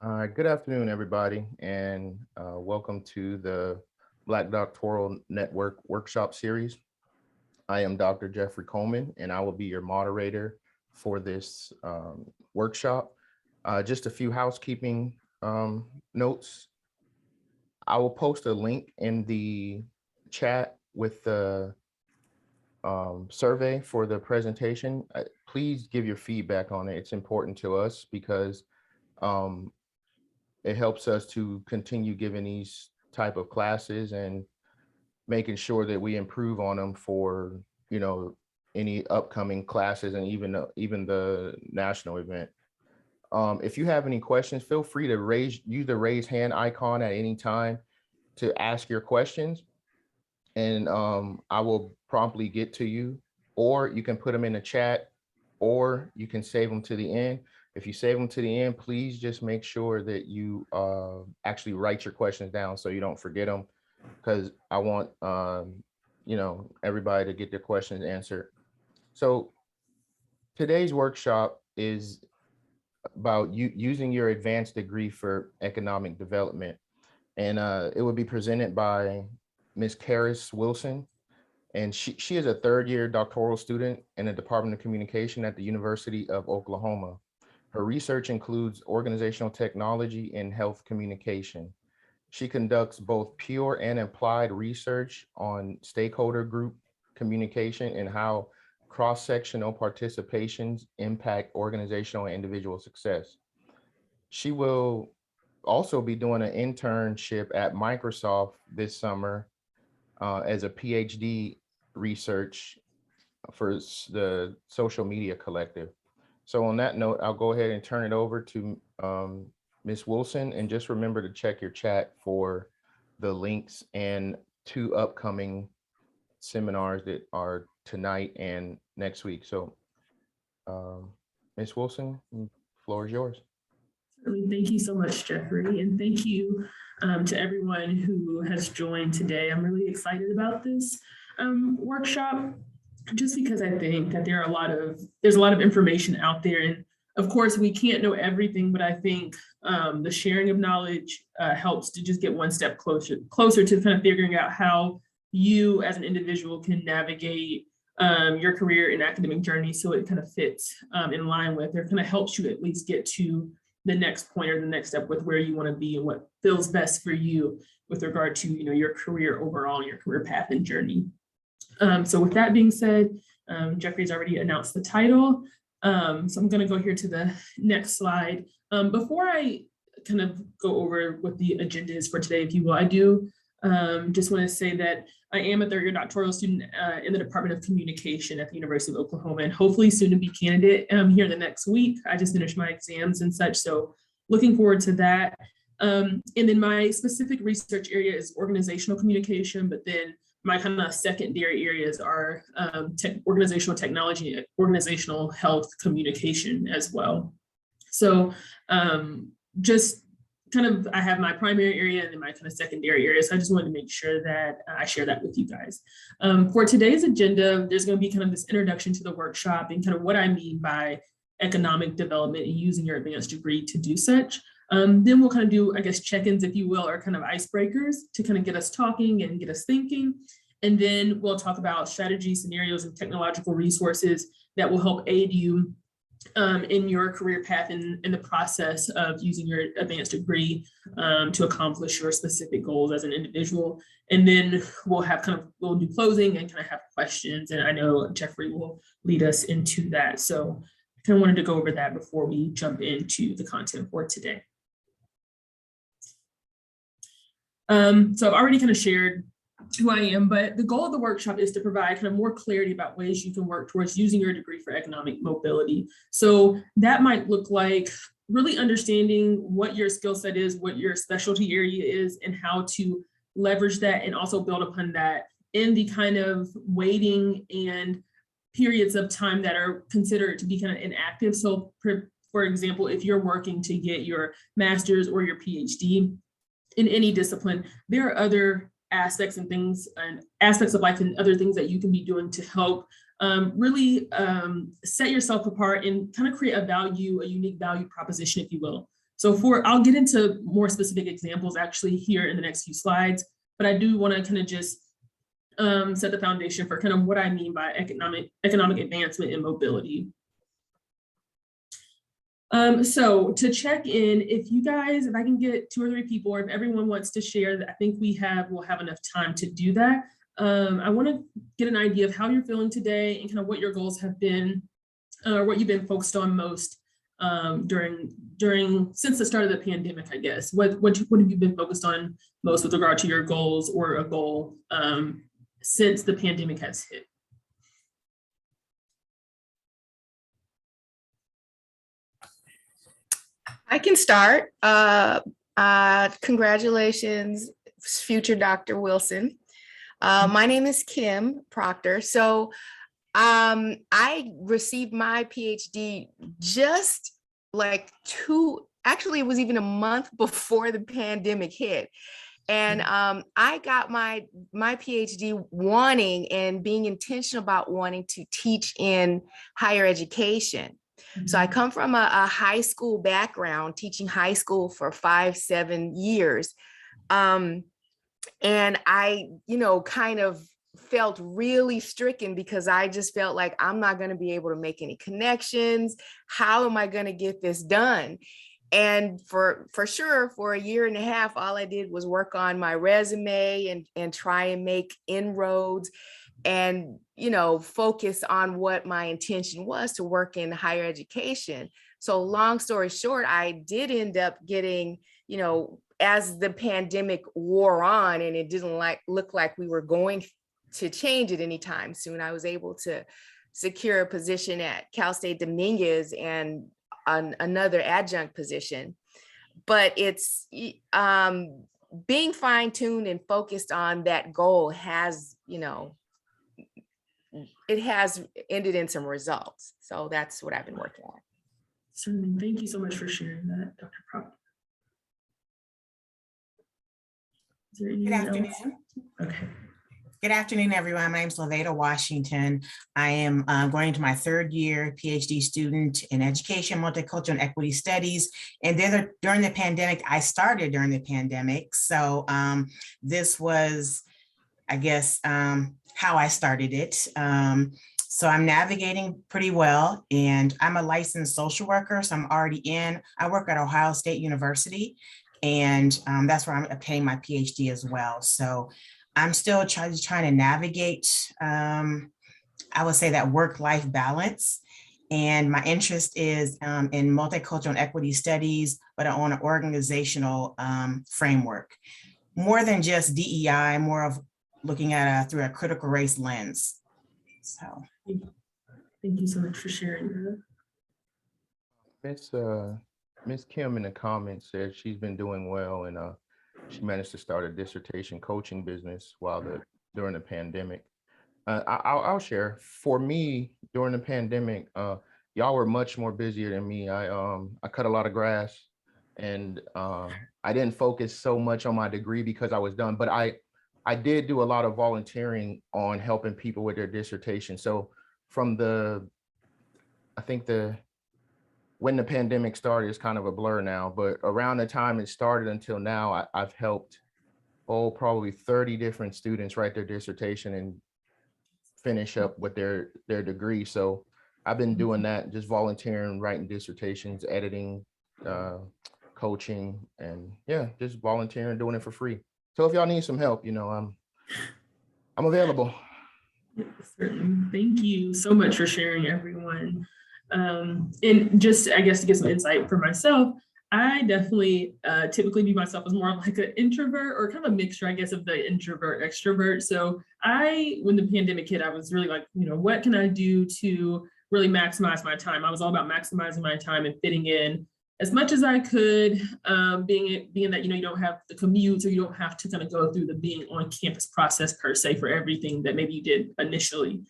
Good afternoon, everybody, and welcome to the Black Doctoral Network Workshop Series. I am Dr. Jeffrey Coleman, and I will be your moderator for this workshop. Just a few housekeeping notes. I will post a link in the chat with the survey for the presentation. Please give your feedback on it. It's important to us because um, it helps us to continue giving these type of classes and making sure that we improve on them for, any upcoming classes and even the national event. If you have any questions, feel free to use the raise hand icon at any time to ask your questions, and I will promptly get to you, or you can put them in the chat, or you can save them to the end. If you save them to the end, please just make sure that you actually write your questions down so you don't forget them, because I want everybody to get their questions answered. So today's workshop is about you using your advanced degree for economic development, and it will be presented by Ms. Karis Wilson, and she is a third-year doctoral student in the Department of Communication at the University of Oklahoma. Her research includes organizational technology and health communication. She conducts both pure and applied research on stakeholder group communication and how cross-sectional participations impact organizational and individual success. She will also be doing an internship at Microsoft this summer as a PhD research for the social media collective. So on that note, I'll go ahead and turn it over to Ms. Wilson, and just remember to check your chat for the links and two upcoming seminars that are tonight and next week. So Ms. Wilson, the floor is yours. Thank you so much, Jeffrey, and thank you to everyone who has joined today. I'm really excited about this workshop, just because I think that there's a lot of information out there, and of course we can't know everything, but I think the sharing of knowledge helps to just get one step closer to kind of figuring out how you as an individual can navigate your career and academic journey so it kind of fits in line with, or kind of helps you at least get to the next point or the next step with where you want to be and what feels best for you with regard to your career overall, your career path and journey. So with that being said, Jeffrey's already announced the title. So I'm going to go here to the next slide. Before I kind of go over what the agenda is for today, if you will, I do just want to say that I am a third-year doctoral student in the Department of Communication at the University of Oklahoma, and hopefully soon to be candidate here in the next week. I just finished my exams and such, so looking forward to that. And then my specific research area is organizational communication, but then my kind of secondary areas are organizational technology, organizational health communication as well. So just kind of, I have my primary area and then my kind of secondary area. So I just wanted to make sure that I share that with you guys. For today's agenda, there's going to be kind of this introduction to the workshop and kind of what I mean by economic development and using your advanced degree to do such. Then we'll kind of do, I guess, check-ins, if you will, or kind of icebreakers to kind of get us talking and get us thinking. And then we'll talk about strategies, scenarios, and technological resources that will help aid you in your career path in the process of using your advanced degree to accomplish your specific goals as an individual. And then we'll do closing and kind of have questions. And I know Jeffrey will lead us into that. So I kind of wanted to go over that before we jump into the content for today. So I've already kind of shared who I am, but the goal of the workshop is to provide kind of more clarity about ways you can work towards using your degree for economic mobility. So that might look like really understanding what your skill set is, what your specialty area is, and how to leverage that and also build upon that in the kind of waiting and periods of time that are considered to be kind of inactive. So for example, if you're working to get your master's or your PhD in any discipline, there are other aspects and things and aspects of life and other things that you can be doing to help really set yourself apart and kind of create a unique value proposition, if you will, I'll get into more specific examples actually here in the next few slides, but I do want to kind of just set the foundation for kind of what I mean by economic advancement and mobility. So to check in, if I can get 2 or 3 people, or if everyone wants to share, I think we'll have enough time to do that. I want to get an idea of how you're feeling today and kind of what your goals have been, or what you've been focused on most since the start of the pandemic, I guess. What have you been focused on most with regard to your goals or a goal since the pandemic has hit? I can start. Congratulations, future Dr. Wilson. My name is Kim Proctor. So I received my PhD just like actually it was even a month before the pandemic hit. And I got my PhD wanting and being intentional about wanting to teach in higher education. So I come from a high school background, teaching high school for 5-7 years. And I, kind of felt really stricken because I just felt like I'm not going to be able to make any connections. How am I going to get this done? And for sure, for 1.5 years, all I did was work on my resume and try and make inroads and, focus on what my intention was to work in higher education. So long story short, I did end up getting, as the pandemic wore on and it didn't look like we were going to change it anytime soon, I was able to secure a position at Cal State Dominguez and another adjunct position. But it's being fine-tuned and focused on that goal has, it has ended in some results. So that's what I've been working on. Certainly. Thank you so much for sharing that, Dr. Proctor. Is there anyone else? Okay. Good afternoon, everyone. My name is Levada Washington. I am going to my 3rd year PhD student in education, multicultural and equity studies. And during the pandemic, I started during the pandemic. So this was, I guess, how I started it. So I'm navigating pretty well, and I'm a licensed social worker. So I'm already I work at Ohio State University, and that's where I'm obtaining my PhD as well. So I'm still trying to navigate, I would say, that work-life balance. And my interest is in multicultural and equity studies, but on an organizational framework. More than just DEI, more of looking at through a critical race lens. So. Thank you so much for sharing that. Miss Kim in the comments said she's been doing well, and she managed to start a dissertation coaching business during the pandemic. I'll share. For me, during the pandemic, y'all were much more busier than me. I cut a lot of grass, and I didn't focus so much on my degree because I was done. But I did do a lot of volunteering on helping people with their dissertation. So from when the pandemic started, it's kind of a blur now, but around the time it started until now, I've helped, probably 30 different students write their dissertation and finish up with their degree. So I've been doing that, just volunteering, writing dissertations, editing, coaching, and just volunteering, doing it for free. So if y'all need some help, I'm available. Certainly. Thank you so much for sharing, everyone. And just, I guess, to get some insight for myself, I definitely typically view myself as more of like an introvert, or kind of a mixture, I guess, of the introvert extrovert. So when the pandemic hit, I was really like, what can I do to really maximize my time? I was all about maximizing my time and fitting in as much as I could, being that, you don't have the commute, or you don't have to kind of go through the being on campus process per se for everything that maybe you did initially.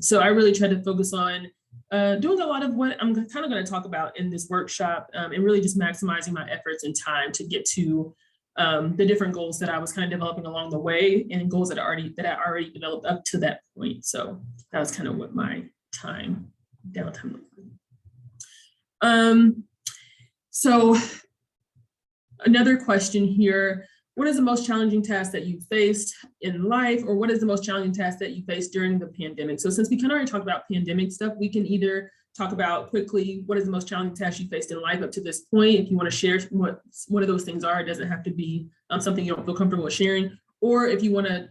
So I really tried to focus on doing a lot of what I'm kind of going to talk about in this workshop, and really just maximizing my efforts and time to get to the different goals that I was kind of developing along the way, and goals that I already developed up to that point. So that was kind of what my downtime looked like. So another question here, what is the most challenging task that you faced in life, or what is the most challenging task that you faced during the pandemic? So since we kind of already talked about pandemic stuff, we can either talk about quickly what is the most challenging task you faced in life up to this point. If you want to share what one of those things are, it doesn't have to be something you don't feel comfortable with sharing. Or if you want to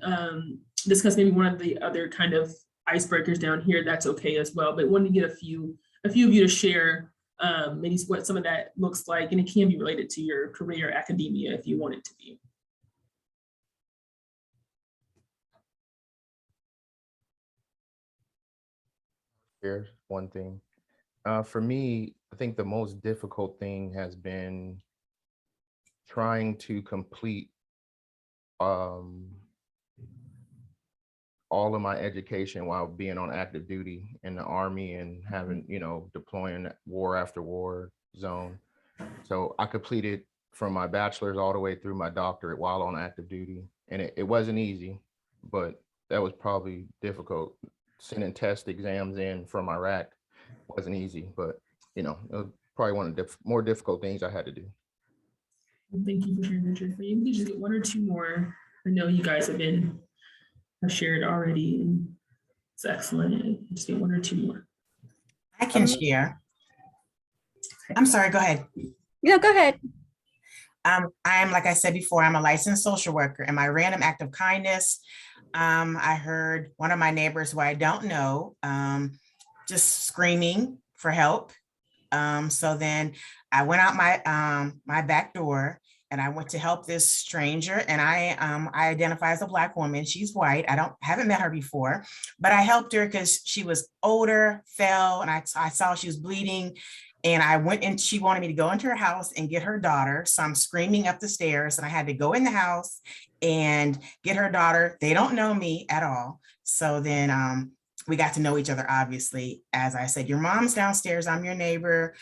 discuss maybe one of the other kind of icebreakers down here, that's okay as well. But wanted to get a few of you to share maybe what some of that looks like, and it can be related to your career, academia, if you want it to be. Here's one thing. For me, I think the most difficult thing has been trying to complete all of my education while being on active duty in the Army and having, deploying war after war zone. So I completed from my bachelor's all the way through my doctorate while on active duty. And it wasn't easy, but that was probably difficult. Sending test exams in from Iraq wasn't easy, but it was probably one of the more difficult things I had to do. Thank you for sharing that, Jeffrey. We can just get one or two more. I know you guys have shared already, and it's excellent. Just get one or two more. I can share. I'm sorry, go ahead. Yeah, go ahead. I'm, like I said before, I'm a licensed social worker, and my random act of kindness, I heard one of my neighbors who I don't know, just screaming for help. So then I went out my back door and I went to help this stranger, and I identify as a Black woman. She's white. Haven't met her before, but I helped her because she was older, fell, and I saw she was bleeding. And I went in, she wanted me to go into her house and get her daughter. So I'm screaming up the stairs, and I had to go in the house and get her daughter. They don't know me at all. So then we got to know each other, obviously. As I said, your mom's downstairs, I'm your neighbor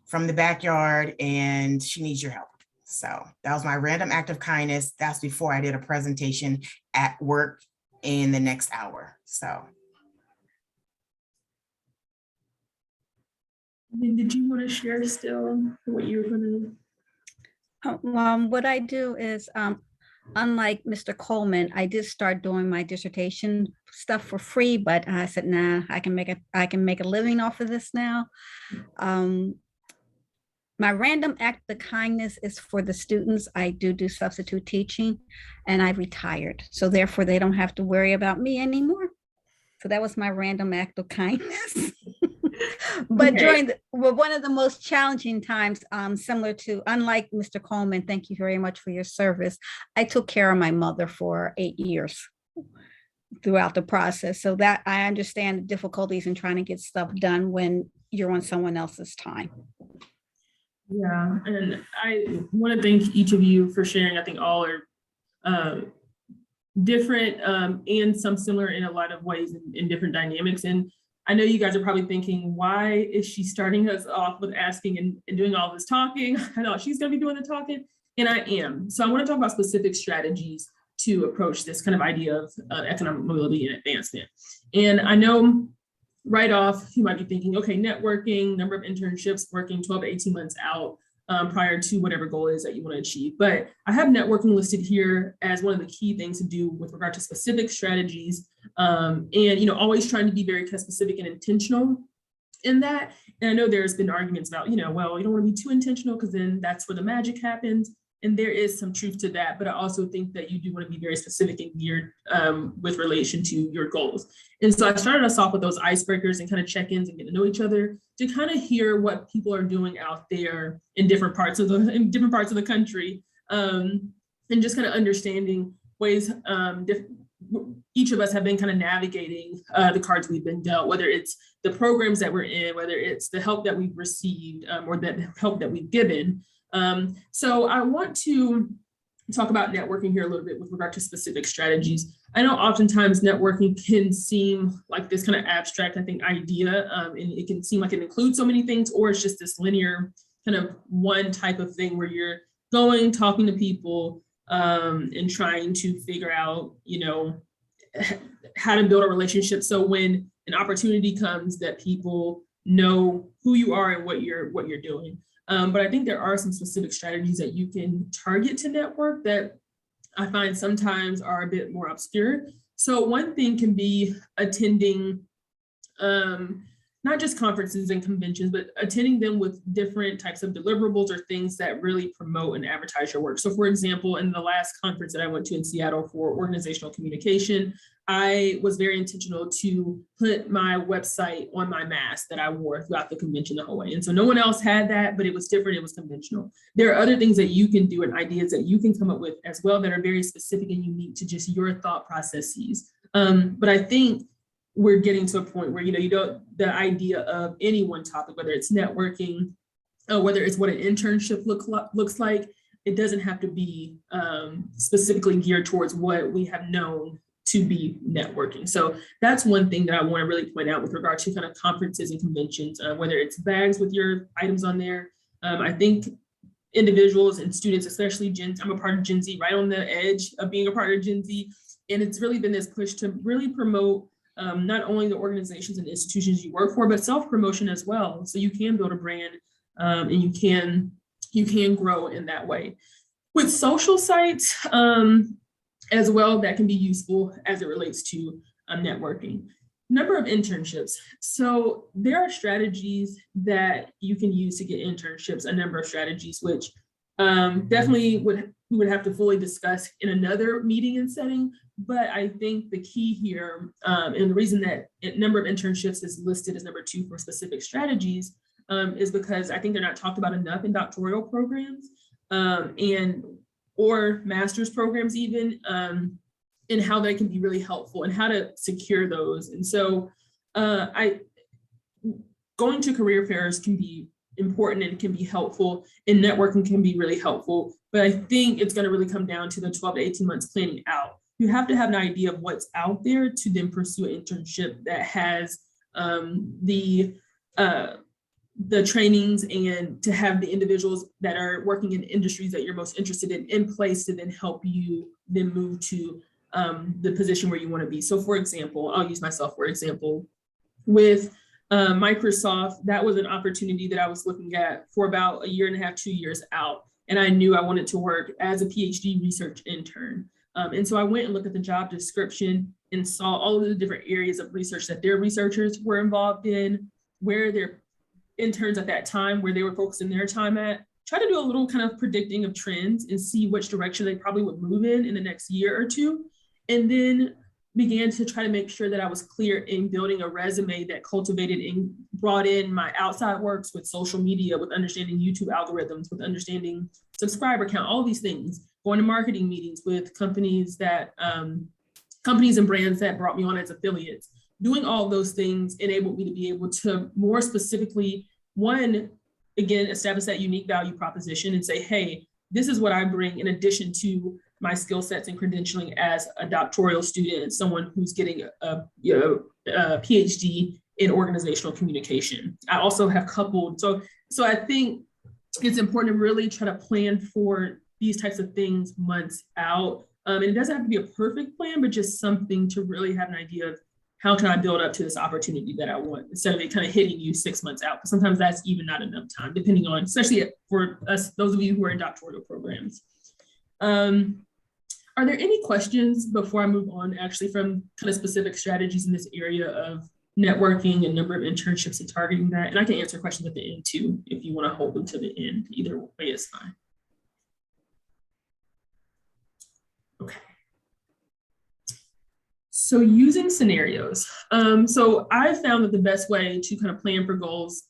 from the backyard, and she needs your help. So that was my random act of kindness. That's before I did a presentation at work in the next hour. So. Did you want to share still what you were going to? What I do is, unlike Mr. Coleman, I did start doing my dissertation stuff for free, but I said, nah, I can make a living off of this now. My random act of kindness is for the students. I do substitute teaching, and I retired. So therefore they don't have to worry about me anymore. So that was my random act of kindness. But Okay. one of the most challenging times, similar to, unlike Mr. Coleman, thank you very much for your service, I took care of my mother for 8 years throughout the process. So that I understand the difficulties in trying to get stuff done when you're on someone else's time. Yeah, and I want to thank each of you for sharing. I think all are different and some similar in a lot of ways in different dynamics. And I know you guys are probably thinking, why is she starting us off with asking and doing all this talking? I know she's going to be doing the talking, and I am. So I want to talk about specific strategies to approach this kind of idea of economic mobility and advancement. And I know right off, you might be thinking, okay, networking, number of internships, working 12 to 18 months out prior to whatever goal is that you want to achieve. But I have networking listed here as one of the key things to do with regard to specific strategies, and always trying to be very specific and intentional in that. And I know there's been arguments about, well, you don't want to be too intentional because then that's where the magic happens. And there is some truth to that, but I also think that you do want to be very specific and geared with relation to your goals. And so I started us off with those icebreakers and kind of check-ins and get to know each other to kind of hear what people are doing out there in different parts of the country, and just kind of understanding ways each of us have been kind of navigating the cards we've been dealt, whether it's the programs that we're in, whether it's the help that we've received or the help that we've given. So I want to talk about networking here a little bit with regard to specific strategies. I know oftentimes networking can seem like this kind of abstract, I think, idea, and it can seem like it includes so many things, or it's just this linear kind of one type of thing where you're going, talking to people, and trying to figure out, how to build a relationship. So when an opportunity comes that people know who you are and what you're doing. But I think there are some specific strategies that you can target to network that I find sometimes are a bit more obscure. So one thing can be attending not just conferences and conventions, but attending them with different types of deliverables or things that really promote and advertise your work. So for example, in the last conference that I went to in Seattle for organizational communication, I was very intentional to put my website on my mask that I wore throughout the convention the whole way. And so no one else had that, but it was different, it was conventional. There are other things that you can do and ideas that you can come up with as well that are very specific and unique to just your thought processes. But I think we're getting to a point where, the idea of any one topic, whether it's networking, whether it's what an internship looks like, it doesn't have to be specifically geared towards what we have known to be networking. So that's one thing that I want to really point out with regard to kind of conferences and conventions, whether it's bags with your items on there. I think individuals and students, especially I'm a part of Gen Z, right on the edge of being a part of Gen Z. And it's really been this push to really promote not only the organizations and institutions you work for, but self-promotion as well. So you can build a brand and you can grow in that way. With social sites as well, that can be useful as it relates to networking. Number of internships. So there are strategies that you can use to get internships, a number of strategies, which definitely we would have to fully discuss in another meeting and setting. But I think the key here, and the reason that number of internships is listed as number 2 for specific strategies is because I think they're not talked about enough in doctoral programs or master's programs even, and how they can be really helpful and how to secure those. And so going to career fairs can be important and can be helpful, and networking can be really helpful. But I think it's going to really come down to the 12 to 18 months planning out. You have to have an idea of what's out there to then pursue an internship that has the trainings and to have the individuals that are working in industries that you're most interested in place to then help you then move to the position where you want to be. So for example, I'll use myself for example, with Microsoft, that was an opportunity that I was looking at for about 1.5 years, 2 years out. And I knew I wanted to work as a PhD research intern. And so I went and looked at the job description and saw all of the different areas of research that their researchers were involved in, where their interns at that time, where they were focusing their time at, try to do a little kind of predicting of trends and see which direction they probably would move in the next year or two. And then began to try to make sure that I was clear in building a resume that cultivated and brought in my outside works with social media, with understanding YouTube algorithms, with understanding subscriber count, all these things, going to marketing meetings with companies and brands that brought me on as affiliates. Doing all those things enabled me to be able to more specifically, one, again, establish that unique value proposition and say, hey, this is what I bring in addition to my skill sets and credentialing as a doctoral student, someone who's getting a PhD in organizational communication. I also have coupled, so I think it's important to really try to plan for these types of things months out. And it doesn't have to be a perfect plan, but just something to really have an idea of how can I build up to this opportunity that I want, instead of it kind of hitting you 6 months out, because sometimes that's even not enough time, depending on, especially for us, those of you who are in doctoral programs. Are there any questions before I move on actually from kind of specific strategies in this area of networking and number of internships and targeting that? And I can answer questions at the end too, if you want to hold them to the end. Either way is fine. Okay. So using scenarios. So I found that the best way to kind of plan for goals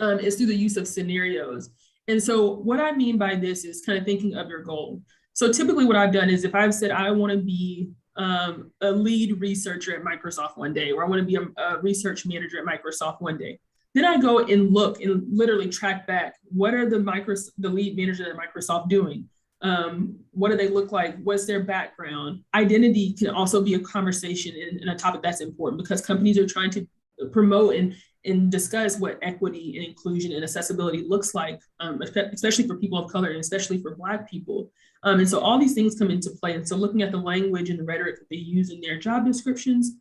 is through the use of scenarios. And so what I mean by this is kind of thinking of your goal. So typically what I've done is if I've said I want to be a lead researcher at Microsoft one day, or I want to be a research manager at Microsoft one day, then I go and look and literally track back, what are the lead managers at Microsoft doing? What do they look like? What's their background? Identity can also be a conversation and a topic that's important, because companies are trying to promote and discuss what equity and inclusion and accessibility looks like, especially for people of color and especially for Black people. And so all these things come into play. And so looking at the language and the rhetoric that they use in their job descriptions,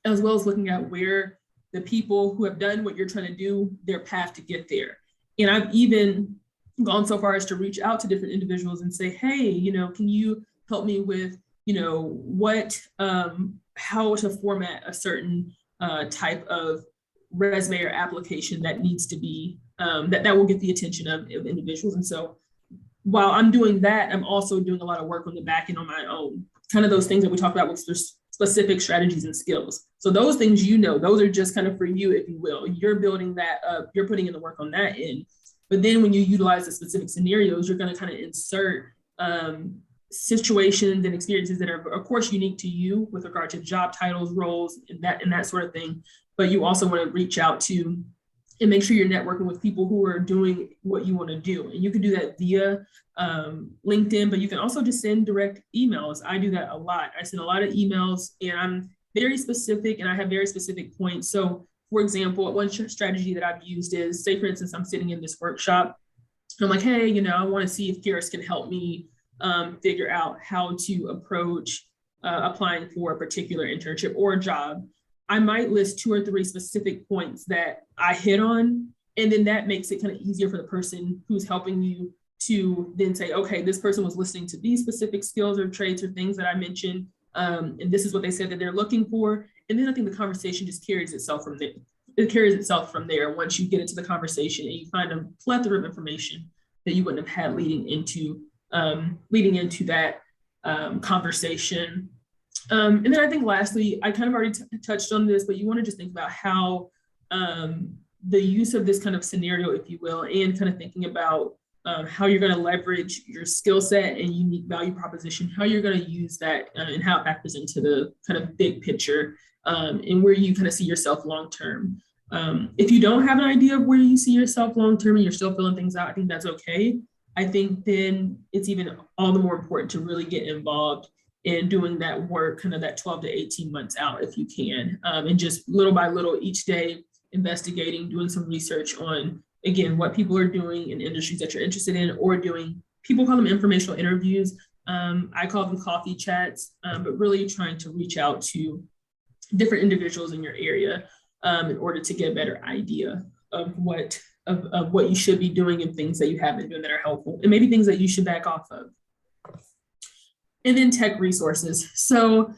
as well as looking at where the people who have done what you're trying to do, their path to get there. And I've even gone so far as to reach out to different individuals and say, hey, can you help me with, what, how to format a certain type of resume or application that needs to be, that will get the attention of individuals. And so while I'm doing that, I'm also doing a lot of work on the back end on my own, kind of those things that we talked about with specific strategies and skills. So those things, those are just kind of for you, if you will. You're building that up, you're putting in the work on that end. But then when you utilize the specific scenarios, you're going to kind of insert situations and experiences that are, of course, unique to you with regard to job titles, roles, and that sort of thing. But you also want to reach out to and make sure you're networking with people who are doing what you want to do. And you can do that via LinkedIn, but you can also just send direct emails. I do that a lot. I send a lot of emails, and I'm very specific, and I have very specific points. So for example, one strategy that I've used is, say, for instance, I'm sitting in this workshop. I'm like, hey, I want to see if Karis can help me figure out how to approach applying for a particular internship or a job. I might list 2 or 3 specific points that I hit on, and then that makes it kind of easier for the person who's helping you to then say, okay, this person was listening to these specific skills or traits or things that I mentioned, and this is what they said that they're looking for. And then I think the conversation just carries itself from there. It carries itself from there once you get into the conversation and you find a plethora of information that you wouldn't have had leading into that conversation. And then I think lastly, I kind of already touched on this, but you want to just think about how the use of this kind of scenario, if you will, and kind of thinking about how you're going to leverage your skill set and unique value proposition, how you're going to use that and how it factors into the kind of big picture and where you kind of see yourself long-term. If you don't have an idea of where you see yourself long-term and you're still filling things out, I think that's okay. I think then it's even all the more important to really get involved in doing that work, kind of that 12 to 18 months out if you can, and just little by little each day investigating, doing some research on, again, what people are doing in industries that you're interested in, or doing, people call them informational interviews. I call them coffee chats, but really trying to reach out to different individuals in your area in order to get a better idea of what you should be doing and things that you have been doing that are helpful, and maybe things that you should back off of. And then tech resources. So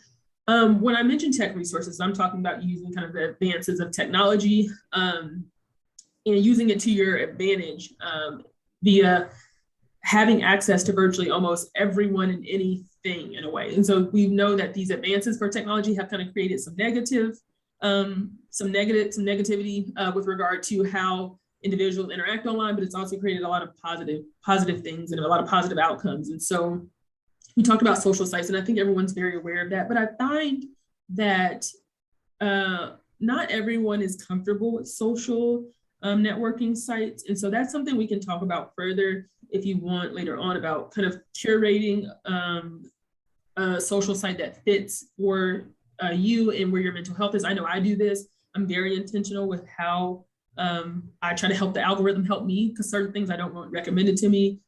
when I mention tech resources, I'm talking about using kind of the advances of technology and using it to your advantage via having access to virtually almost everyone and anything in a way. And so we know that these advances for technology have kind of created some negativity with regard to how individuals interact online, but it's also created a lot of positive things and a lot of positive outcomes. And so we talked about social sites, and I think everyone's very aware of that, but I find that not everyone is comfortable with social networking sites. And so that's something we can talk about further if you want later on, about kind of curating a social site that fits for you and where your mental health is. I know I do this. I'm very intentional with how I try to help the algorithm help me, because certain things I don't want recommended to me.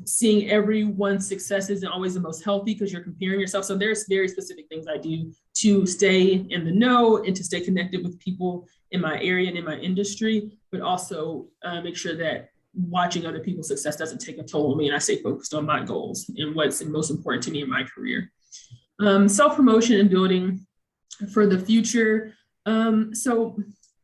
Seeing everyone's success isn't always the most healthy because you're comparing yourself. So there's very specific things I do to stay in the know and to stay connected with people in my area and in my industry, but also make sure that watching other people's success doesn't take a toll on me, and I stay focused on my goals and what's most important to me in my career. Self-promotion and building for the future. So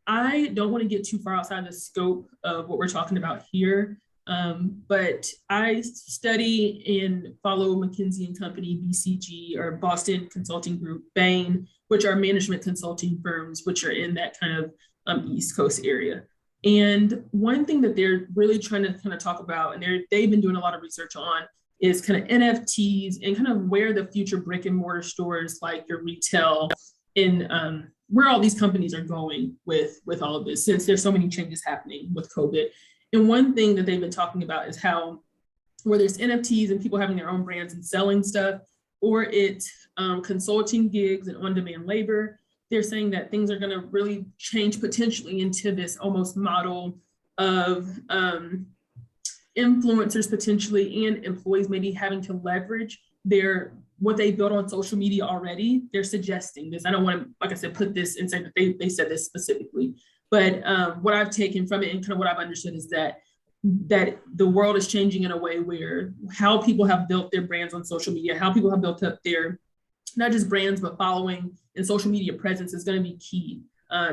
I don't want to get too far outside the scope of what we're talking about here. But I study and follow McKinsey & Company, BCG, or Boston Consulting Group, Bain, which are management consulting firms, which are in that kind of East Coast area. And one thing that they're really trying to kind of talk about, and they've been doing a lot of research on, is kind of NFTs and kind of where the future brick and mortar stores like your retail and where all these companies are going with all of this, since there's so many changes happening with COVID. And one thing that they've been talking about is how, whether it's NFTs and people having their own brands and selling stuff, or it's consulting gigs and on-demand labor, they're saying that things are going to really change potentially into this almost model of influencers potentially and employees maybe having to leverage what they built on social media already. They're suggesting this. I don't want to, like I said, put this and say that they said this specifically. But what I've taken from it and kind of what I've understood is that that the world is changing in a way where how people have built their brands on social media, how people have built up their, not just brands, but following and social media presence is going to be key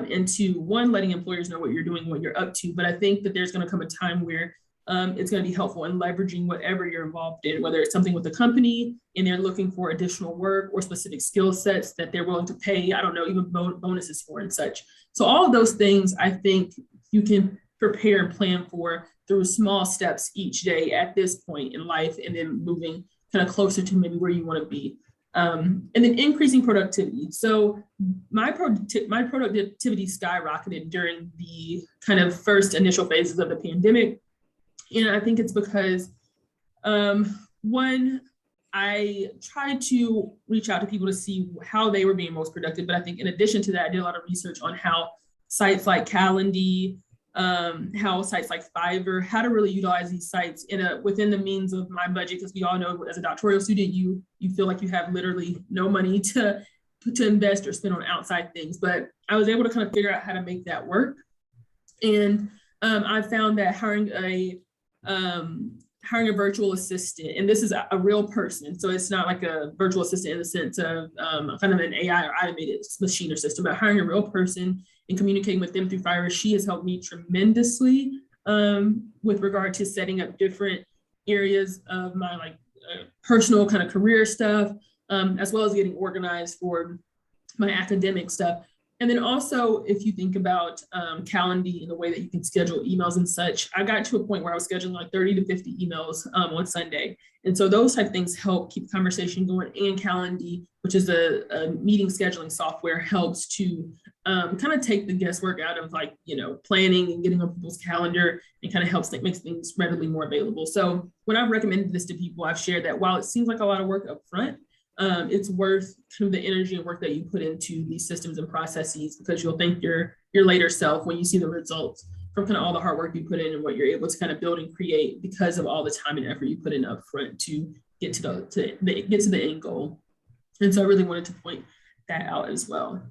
into one, letting employers know what you're doing, what you're up to. But I think that there's going to come a time where it's going to be helpful in leveraging whatever you're involved in, whether it's something with the company and they're looking for additional work or specific skill sets that they're willing to pay, I don't know, even bonuses for and such. So all of those things, I think you can prepare and plan for through small steps each day at this point in life, and then moving kind of closer to maybe where you want to be. And then increasing productivity. So my productivity skyrocketed during the kind of first initial phases of the pandemic. And I think it's because, one, I tried to reach out to people to see how they were being most productive. But I think in addition to that, I did a lot of research on how sites like Calendly, how sites like Fiverr, how to really utilize these sites within the means of my budget, because we all know as a doctoral student, you feel like you have literally no money to invest or spend on outside things. But I was able to kind of figure out how to make that work. And I found that hiring a virtual assistant, and this is a real person, so it's not like a virtual assistant in the sense of kind of an AI or automated machine or system, but hiring a real person and communicating with them through Fiverr, she has helped me tremendously with regard to setting up different areas of my personal kind of career stuff, as well as getting organized for my academic stuff. And then also, if you think about Calendly and the way that you can schedule emails and such, I got to a point where I was scheduling like 30 to 50 emails on Sunday. And so those type of things help keep conversation going. And Calendly, which is a meeting scheduling software, helps to kind of take the guesswork out of planning and getting on people's calendar, and kind of helps makes things readily more available. So when I've recommended this to people, I've shared that while it seems like a lot of work up front, it's worth kind of the energy and work that you put into these systems and processes, because you'll thank your later self when you see the results from kind of all the hard work you put in and what you're able to kind of build and create because of all the time and effort you put in up front to get to the end goal. And so I really wanted to point that out as well.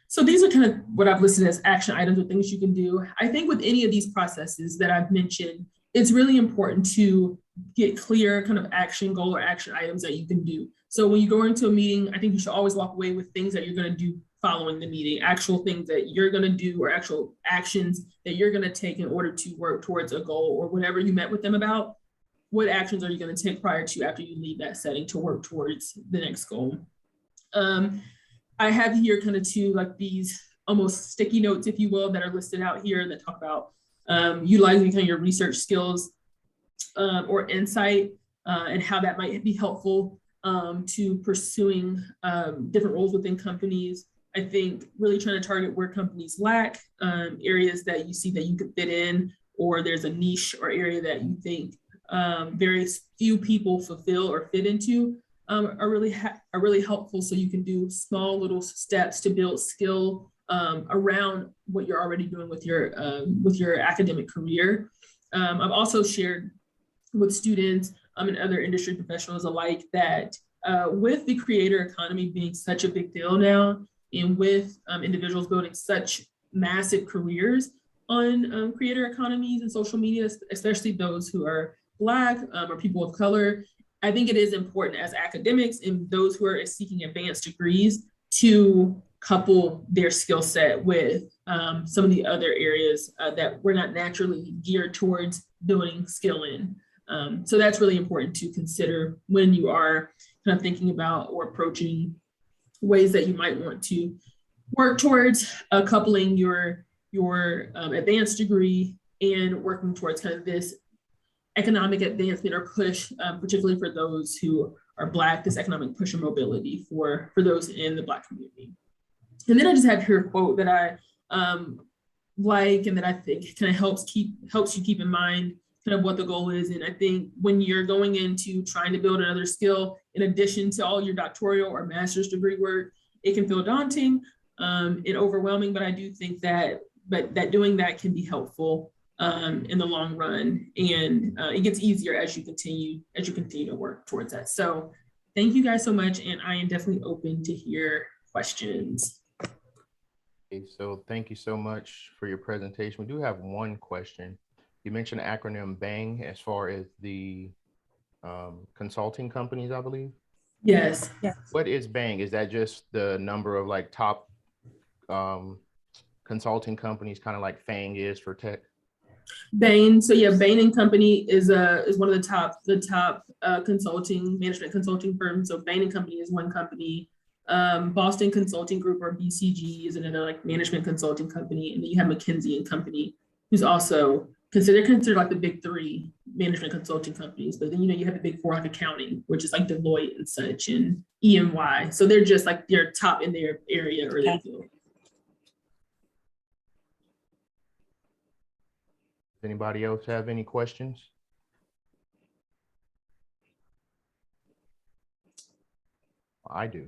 So these are kind of what I've listed as action items or things you can do. I think with any of these processes that I've mentioned, it's really important to get clear kind of action goal or action items that you can do. So when you go into a meeting, I think you should always walk away with things that you're going to do following the meeting, actual things that you're going to do or actual actions that you're going to take in order to work towards a goal or whatever you met with them about. What actions are you going to take prior to after you leave that setting to work towards the next goal? I have here kind of these almost sticky notes, if you will, that are listed out here that talk about utilizing kind of your research skills or insight and how that might be helpful to pursuing different roles within companies. I think really trying to target where companies lack, areas that you see that you could fit in, or there's a niche or area that you think very few people fulfill or fit into, are really helpful. So you can do small little steps to build skill around what you're already doing with your academic career. I've also shared with students and other industry professionals alike that with the creator economy being such a big deal now, and with individuals building such massive careers on creator economies and social media, especially those who are Black or people of color, I think it is important as academics and those who are seeking advanced degrees to couple their skill set with some of the other areas that we're not naturally geared towards building skill in. So that's really important to consider when you are kind of thinking about or approaching ways that you might want to work towards coupling your advanced degree and working towards kind of this economic advancement or push, particularly for those who are Black, this economic push and mobility for those in the Black community. And then I just have here a quote that I like and that I think kind of helps you keep in mind kind of what the goal is. And I think when you're going into trying to build another skill, in addition to all your doctoral or master's degree work, it can feel daunting and overwhelming, but I do think that doing that can be helpful in the long run. And it gets easier as you continue to work towards that. So thank you guys so much. And I am definitely open to hear questions. Okay, so thank you so much for your presentation. We do have one question you mentioned the acronym BANG as far as the consulting companies, I believe. Yes. What is BANG? Is that just the number of like top consulting companies, kind of like FANG is for tech? Bain. So yeah, Bain and Company is one of the top management consulting firms. So Bain and Company is one company. Boston Consulting Group, or BCG, is another like management consulting company, and then you have McKinsey and Company, who's also considered like the big three management consulting companies. But then you have the big four like accounting, which is like Deloitte and such, and EY. So they're just like they're top in their area or their field. Anybody else have any questions? I do.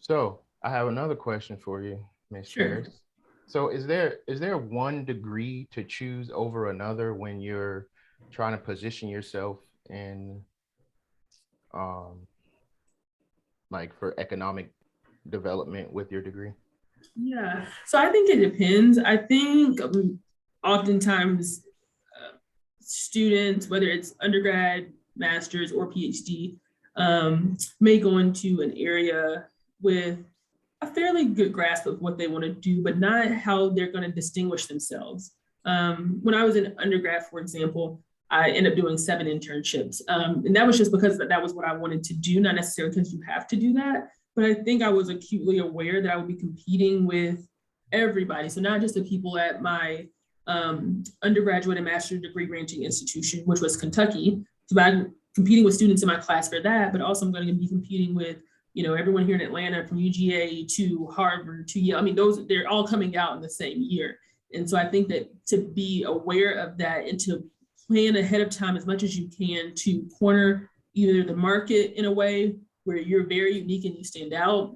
So I have another question for you, Ms. Sure. Harris. So is there one degree to choose over another when you're trying to position yourself in like for economic development with your degree? Yeah, so I think it depends. I think oftentimes students, whether it's undergrad, master's, or PhD, may go into an area with a fairly good grasp of what they want to do, but not how they're going to distinguish themselves. When I was in undergrad, for example, I ended up doing 7 internships. And that was just because that was what I wanted to do, not necessarily because you have to do that. But I think I was acutely aware that I would be competing with everybody. So not just the people at my undergraduate and master's degree granting institution, which was Kentucky. So I'm competing with students in my class for that, but also I'm going to be competing with, everyone here in Atlanta, from UGA to Harvard to Yale. I mean, they're all coming out in the same year. And so I think that to be aware of that and to plan ahead of time as much as you can to corner either the market in a way where you're very unique and you stand out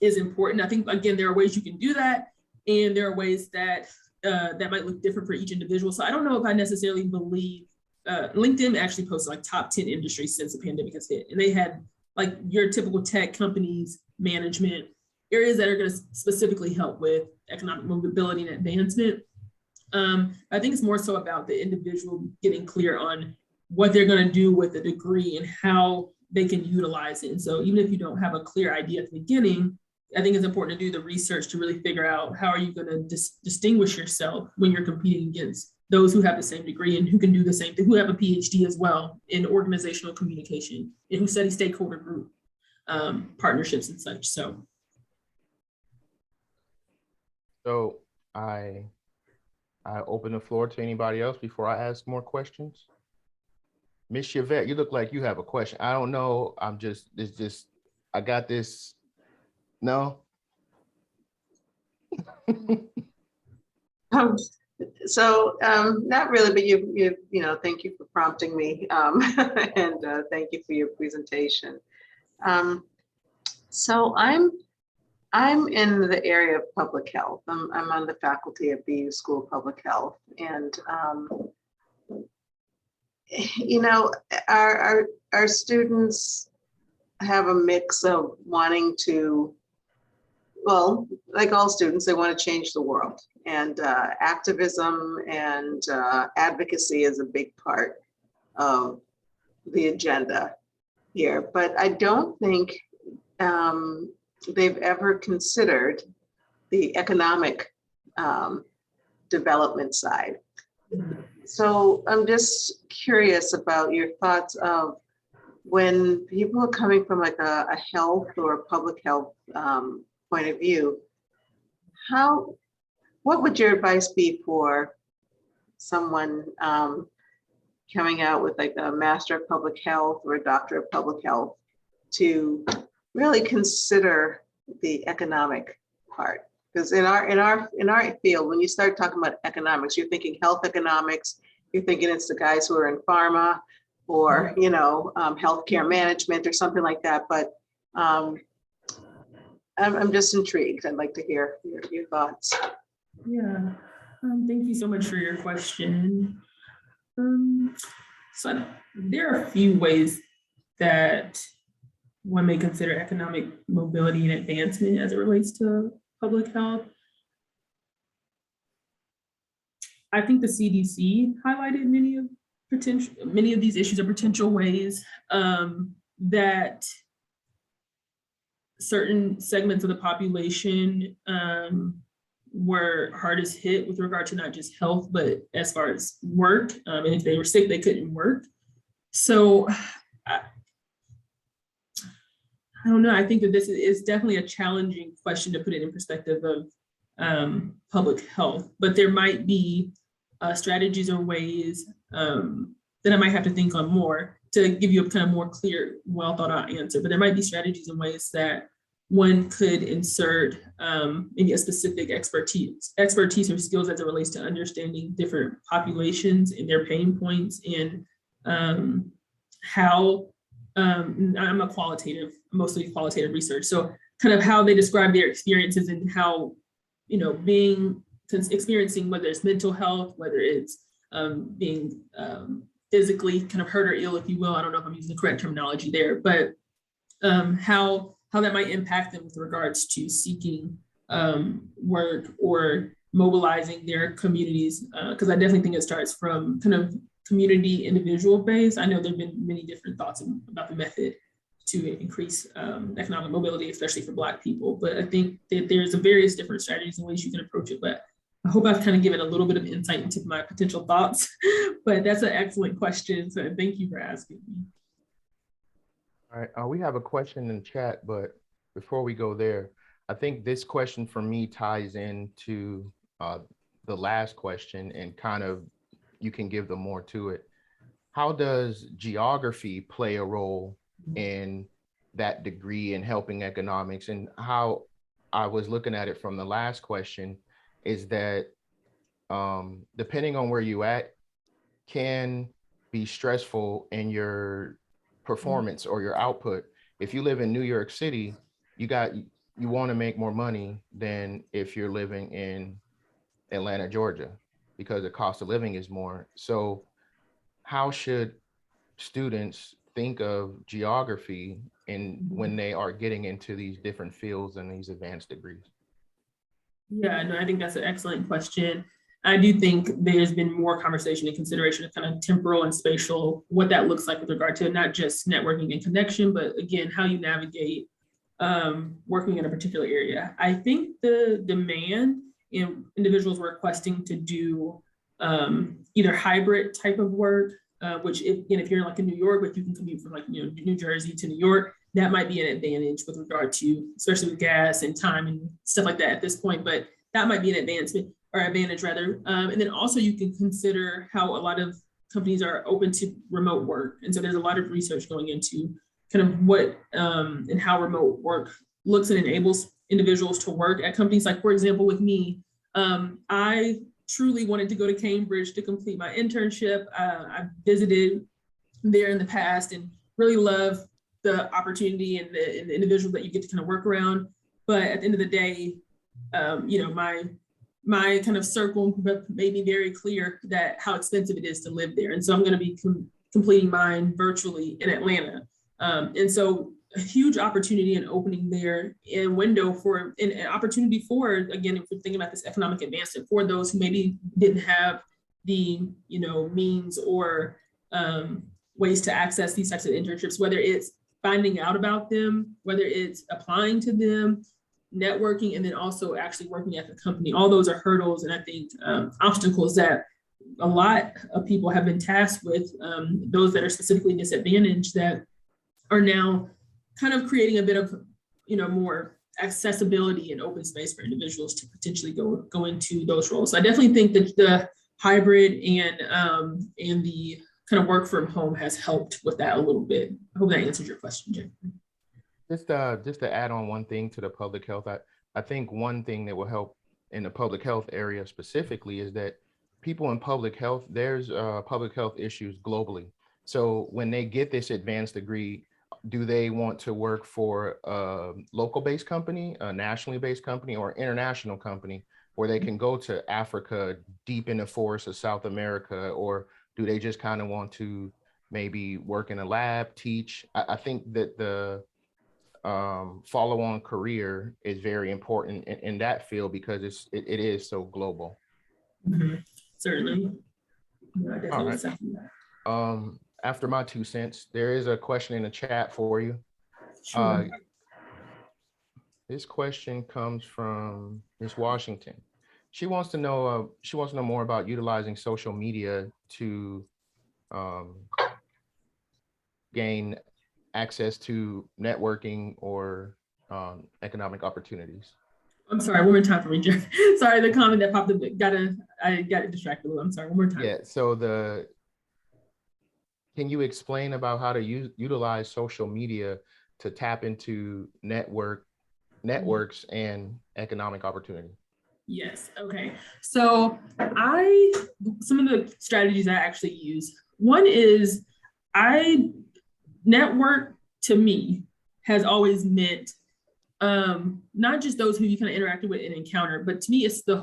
is important. I think, again, there are ways you can do that, and there are ways that that might look different for each individual. So I don't know if I necessarily believe, LinkedIn actually posted like top 10 industries since the pandemic has hit. And they had like your typical tech companies, management, areas that are going to specifically help with economic mobility and advancement. I think it's more so about the individual getting clear on what they're going to do with the degree and how they can utilize it. And so even if you don't have a clear idea at the beginning, I think it's important to do the research to really figure out how are you going to distinguish yourself when you're competing against those who have the same degree and who can do the same thing, who have a PhD as well in organizational communication and who study stakeholder group partnerships and such. So I open the floor to anybody else before I ask more questions. Miss Chevette, you look like you have a question. I don't know. I got this. No. Not really, but you thank you for prompting me, and thank you for your presentation. So I'm in the area of public health. I'm on the faculty at BU School of Public Health, and our students have a mix of wanting to, well, like all students, they want to change the world, and activism and advocacy is a big part of the agenda here. But I don't think they've ever considered the economic development side. So I'm just curious about your thoughts of when people are coming from like a health or a public health point of view, what would your advice be for someone coming out with like a Master of Public Health or a Doctor of Public Health to really consider the economic part? Because in our field, when you start talking about economics, you're thinking health economics, you're thinking it's the guys who are in pharma or healthcare management or something like that. But I'm just intrigued. I'd like to hear your thoughts. yeah, thank you so much for your question. So there are a few ways that one may consider economic mobility and advancement as it relates to public health. I think the CDC highlighted many of these issues or potential ways that certain segments of the population were hardest hit with regard to not just health, but as far as work. And if they were sick, they couldn't work. So I don't know. I think that this is definitely a challenging question to put it in perspective of public health, but there might be strategies or ways that I might have to think on more to give you a kind of more clear, well thought out answer. But there might be strategies and ways that one could insert maybe a specific expertise or skills as it relates to understanding different populations and their pain points and how I'm mostly qualitative research. So kind of how they describe their experiences and how, experiencing whether it's mental health, whether it's being physically kind of hurt or ill, if you will. I don't know if I'm using the correct terminology there, but how that might impact them with regards to seeking work or mobilizing their communities. Because I definitely think it starts from kind of community individual based. I know there have been many different thoughts about the method to increase economic mobility, especially for Black people. But I think that there's various different strategies and ways you can approach it. But I hope I've kind of given a little bit of insight into my potential thoughts, but that's an excellent question. So thank you for asking me. All right, we have a question in the chat, but before we go there, I think this question for me ties into the last question and kind of you can give them more to it. How does geography play a role in that degree in helping economics? And how I was looking at it from the last question is that depending on where you at can be stressful in your performance or your output. If you live in New York City, you want to make more money than if you're living in Atlanta, Georgia, because the cost of living is more. So how should students think of geography when they are getting into these different fields and these advanced degrees? Yeah, no, I think that's an excellent question. I do think there's been more conversation and consideration of kind of temporal and spatial, what that looks like with regard to not just networking and connection, but again, how you navigate working in a particular area. I think the demand in individuals requesting to do either hybrid type of work, which if you're like in New York, if you can commute from New Jersey to New York, that might be an advantage with regard to, especially with gas and time and stuff like that at this point, but that might be an advantage rather. And then also you can consider how a lot of companies are open to remote work. And so there's a lot of research going into kind of what and how remote work looks and enables individuals to work at companies. Like, for example, with me, I truly wanted to go to Cambridge to complete my internship. I visited there in the past and really love the opportunity and the individuals that you get to kind of work around. But at the end of the day, my kind of circle made me very clear that how expensive it is to live there. And so I'm going to be completing mine virtually in Atlanta. And so a huge opportunity and opening there and window for an opportunity for, again, if we're thinking about this economic advancement for those who maybe didn't have the, means or ways to access these types of internships, whether it's finding out about them, whether it's applying to them, networking, and then also actually working at the company. All those are hurdles and I think obstacles that a lot of people have been tasked with, those that are specifically disadvantaged that are now kind of creating a bit of, more accessibility and open space for individuals to potentially go into those roles. So I definitely think that the hybrid and the kind of work from home has helped with that a little bit. I hope that answers your question, Jeffrey. Just to add on one thing to the public health, I think one thing that will help in the public health area specifically is that people in public health, there's public health issues globally. So when they get this advanced degree, do they want to work for a local based company, a nationally based company, or international company where they can go to Africa, deep in the forests of South America, or do they just kind of want to maybe work in a lab, teach? I think that the follow-on career is very important in that field because it is so global. Mm-hmm. certainly. No, I definitely right. second that. After my 2 cents, there is a question in the chat for you. Sure. This question comes from Ms. Washington. She wants to know more about utilizing social media to gain access to networking or economic opportunities. I'm sorry, one more time for me, Jeff. Sorry, the comment that popped up, I got distracted a little. I'm sorry, one more time. Yeah, so can you explain about how to utilize social media to tap into networks and economic opportunity? Yes. Okay. So some of the strategies I actually use. One is network to me has always meant not just those who you kind of interacted with and encountered, but to me, it's the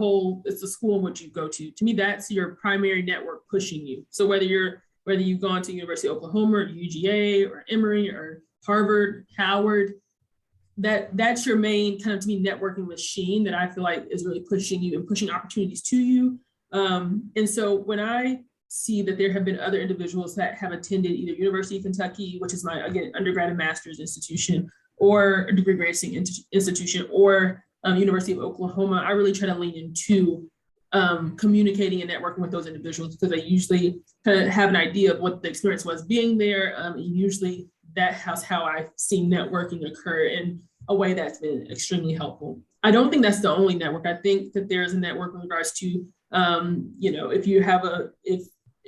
school in which you go to. To me, that's your primary network pushing you. So whether you've gone to University of Oklahoma or UGA or Emory or Harvard, Howard, that's your main kind of, to me, networking machine that I feel like is really pushing you and pushing opportunities to you. And so when I see that there have been other individuals that have attended either University of Kentucky, which is my, again, undergrad and master's institution, or a degree granting institution, or University of Oklahoma, I really try to lean into communicating and networking with those individuals, because they usually kind of have an idea of what the experience was being there. And usually that's how I've seen networking occur in a way that's been extremely helpful. I don't think that's the only network. I think that there's a network in regards to,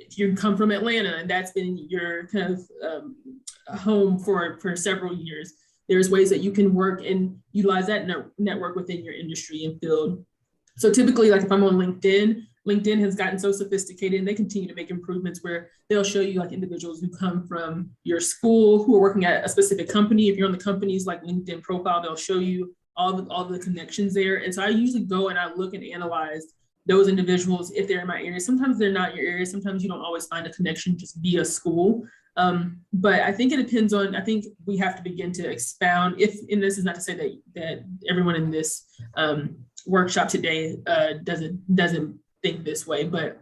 if you come from Atlanta and that's been your kind of home for several years, there's ways that you can work and utilize that network within your industry and field. So typically, like if I'm on LinkedIn has gotten so sophisticated, and they continue to make improvements where they'll show you like individuals who come from your school who are working at a specific company. If you're on the company's like LinkedIn profile, they'll show you all the connections there. And so I usually go and I look and analyze those individuals if they're in my area. Sometimes they're not your area. Sometimes you don't always find a connection just via school. But I think it depends on, I think we have to begin to expound, and this is not to say that everyone in this workshop today doesn't think this way, but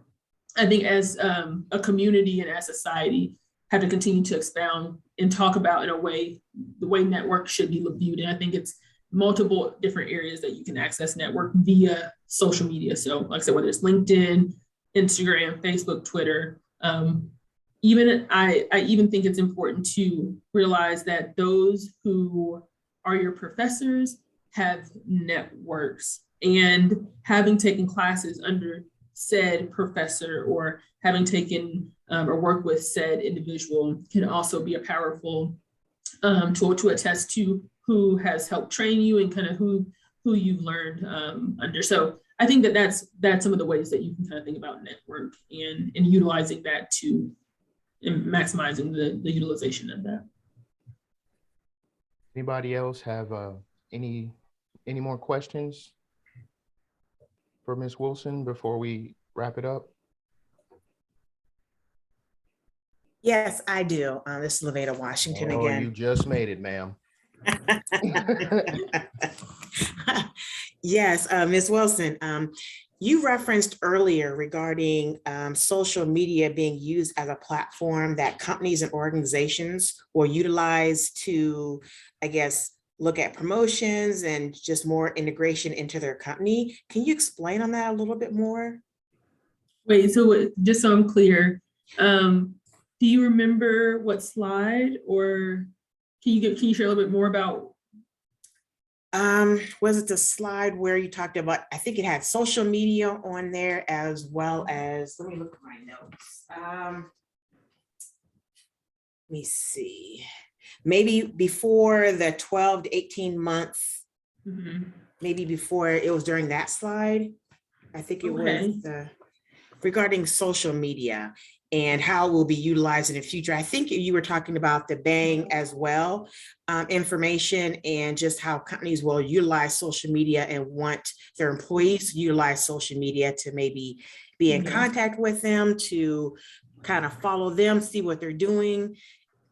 I think as a community and as society have to continue to expound and talk about in a way, the way network should be viewed. And I think it's multiple different areas that you can access network via social media. So like I said, whether it's LinkedIn, Instagram, Facebook, Twitter, I even think it's important to realize that those who are your professors have networks, and having taken classes under said professor or having taken or worked with said individual can also be a powerful tool to attest to who has helped train you and kind of who you've learned under. So I think that's some of the ways that you can kind of think about network and utilizing that to and maximizing the utilization of that. Anybody else have any more questions for Ms. Wilson before we wrap it up? Yes, I do. This is Levada Washington again. You just made it, ma'am. Yes, Ms. Wilson, you referenced earlier regarding social media being used as a platform that companies and organizations will utilize to, I guess, look at promotions and just more integration into their company. Can you explain on that a little bit more? Wait, so just so I'm clear, do you remember what slide, or can you share a little bit more about? Was it the slide where you talked about, I think it had social media on there as well as, let me look at my notes. Let me see. Maybe before the 12 to 18 months, maybe before, it was during that slide. I think it was regarding social media and how it will be utilized in the future. I think you were talking about the Bang as well, information, and just how companies will utilize social media and want their employees to utilize social media to maybe be in contact with them, to kind of follow them, see what they're doing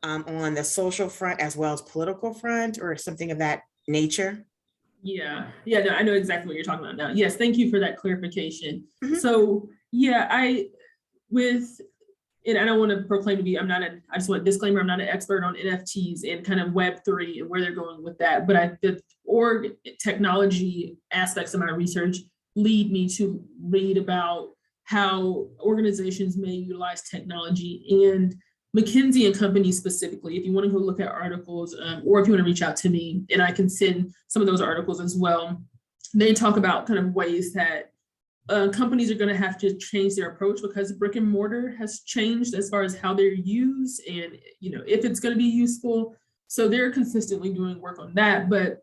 on the social front as well as political front, or something of that nature. Yeah, no, I know exactly what you're talking about now. Yes, thank you for that clarification. So Yeah, and I don't want to proclaim to be, I just want a disclaimer, I'm not an expert on NFTs and kind of Web3 and where they're going with that. But the org technology aspects of my research lead me to read about how organizations may utilize technology, and McKinsey and Company specifically. If you want to go look at articles, or if you want to reach out to me, and I can send some of those articles as well, they talk about kind of ways that companies are going to have to change their approach because brick and mortar has changed as far as how they're used and, you know, if it's going to be useful. So they're consistently doing work on that. But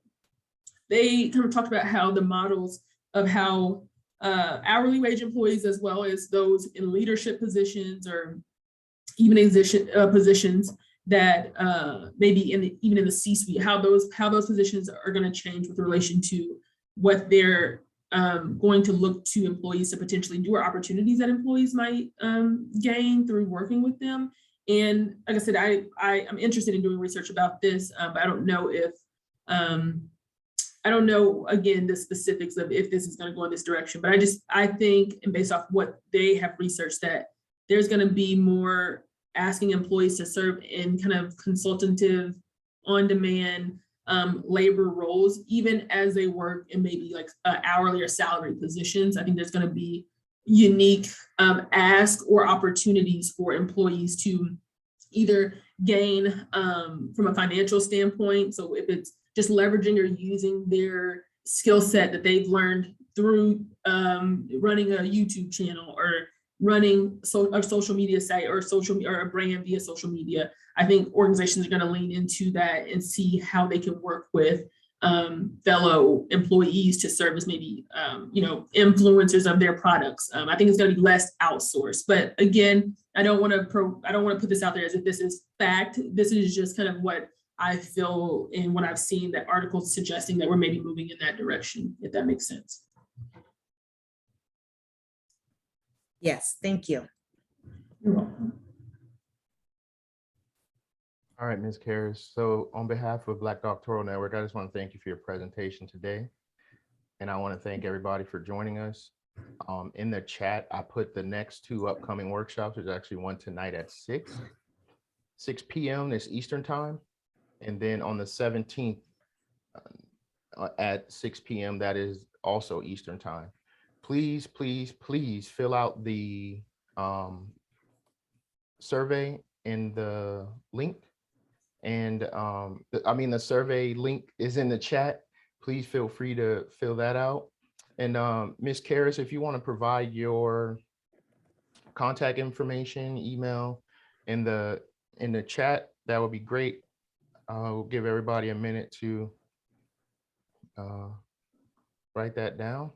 they kind of talked about how the models of how hourly wage employees, as well as those in leadership positions or even positions that maybe even in the C-suite, how those positions are going to change with relation to what they're going to look to employees to potentially do, or opportunities that employees might gain through working with them. And like I said, I'm interested in doing research about this, but I don't know if, I don't know, again, the specifics of if this is going to go in this direction, but I think, and based off what they have researched, that there's going to be more asking employees to serve in kind of consultative, on-demand labor roles, even as they work in maybe like hourly or salary positions. I think there's going to be unique ask or opportunities for employees to either gain from a financial standpoint. So if it's just leveraging or using their skill set that they've learned through running a YouTube channel or running a social media site or a brand via social media. I think organizations are going to lean into that and see how they can work with fellow employees to serve as maybe influencers of their products. I think it's going to be less outsourced. But again, I don't want to put this out there as if this is fact. This is just kind of what I feel and what I've seen, that articles suggesting that we're maybe moving in that direction, if that makes sense. Yes, thank you. You're welcome. All right, Ms. Karras. So on behalf of Black Doctoral Network, I just want to thank you for your presentation today. And I want to thank everybody for joining us. In the chat, I put the next two upcoming workshops. There's actually one tonight at 6 p.m. This Eastern time. And then on the 17th at 6 p.m. that is also Eastern time. Please, please, please fill out the survey in the link. And the survey link is in the chat. Please feel free to fill that out. And Ms. Karras, if you want to provide your contact information, email in the chat, that would be great. We'll give everybody a minute to write that down.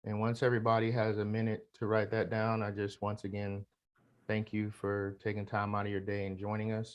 And once everybody has a minute to write that down, I just once again thank you for taking time out of your day and joining us.